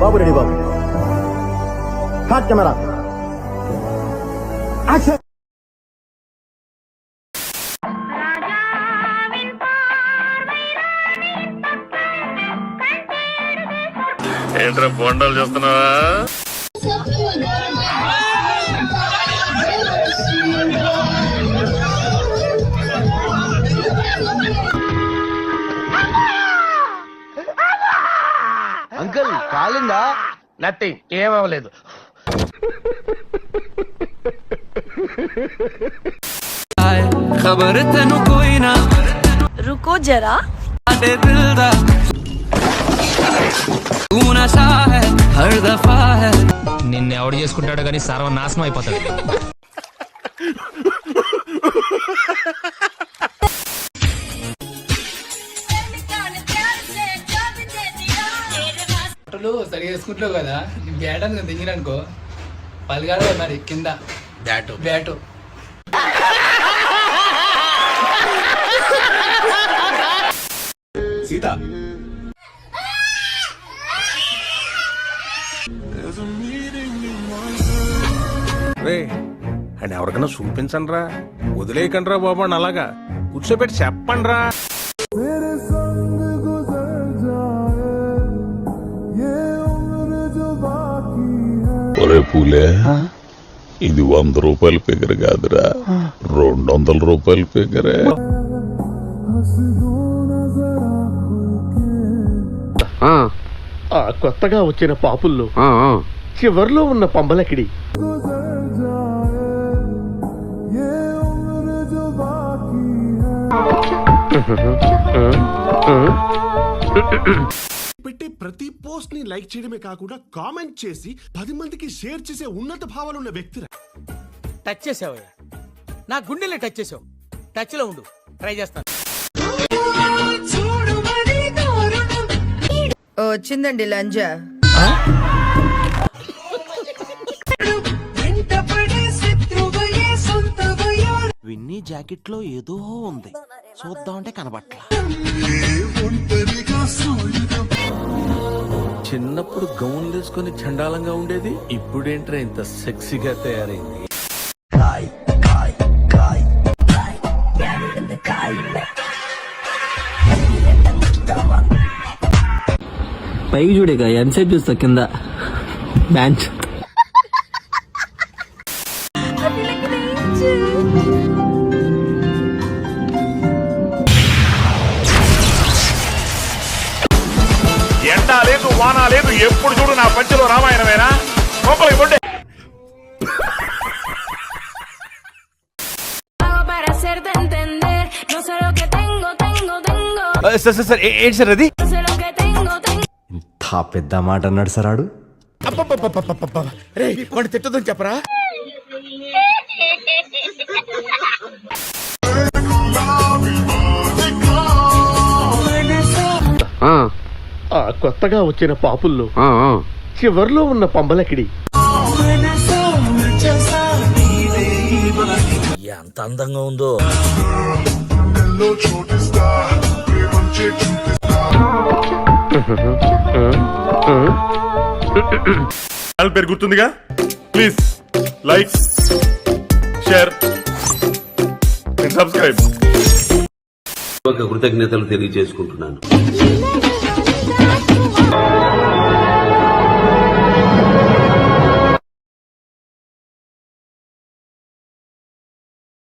బాబు ready బాబు. హాట్ camera action. ఏంట్రా బొండాలు చూస్తున్నావా? అంకుల్ కాలిందా? నథింగ్, ఏమవలేదు. खबर तेनू कोई ना रुको जरा दे दिल दा तू नशा है हर दफा है నిన్ను ఎవడు చేసుకుంటాడో కానీ సర్వనాశనం అయిపోతాడు. సరిగా వేసుకుంటావు కదా, బ్యాట్ అని దిగిననుకో పలిగాడు మరి కింద బ్యాటు బ్యాటు. సీత అని ఎవరికైనా చూపించండి రా, వదిలేయకండి రా బాబు అని అలాగా కూర్చోబెట్టి చెప్పండి రా. ఒరే పూలే, ఇది 100 రూపాయల ఫిగర్ కాదురా, 200 రూపాయల ఫిగరే. కొత్తగా వచ్చిన పాపుల్లో చివర్లో ఉన్న పంబలకిడి. పెట్టే ప్రతి పోస్ట్ ని లైక్ చేయడమే కాకుండా కామెంట్ చేసి 10 మందికి షేర్ చేసే ఉన్నత భావాలు ఉన్న వ్యక్తి. టచ్ చేసావు, నా గుండెలే టచ్ చేసావు. టచ్ లో ఉండు, ట్రై చేస్తాను. వచ్చిందండి లంజా. విన్నీ జాకెట్ లో ఏదో ఉంది, చూద్దామంటే కనబట్ల. చిన్నప్పుడు గౌన్లు వేసుకొని చండాలంగా ఉండేది, ఇప్పుడేంట్రా ఇంత సెక్సీగా తయారైంది. పైకి చూడేగా ఎంతసేపు చూస్తా కింద బెంచ్. ఎండా లేదు వానా లేదు, ఎప్పుడు చూడు నా పంచలో రామాయణమేనా? లోపలికి పొండే. సార్ ఏంటి సార్ అది? ఇంత పెద్ద మాట అన్నాడు సార్ ఆడు. రే వాడు తిట్టదని చెప్పరా. కొత్తగా వచ్చిన పాపుల్లో చివర్లో ఉన్న పంబలకిడి. ఎంత అందంగా ఉందో. పేరు గుర్తుందిగా, please like share and subscribe. కృతజ్ఞతలు తెలియజేసుకుంటున్నాను.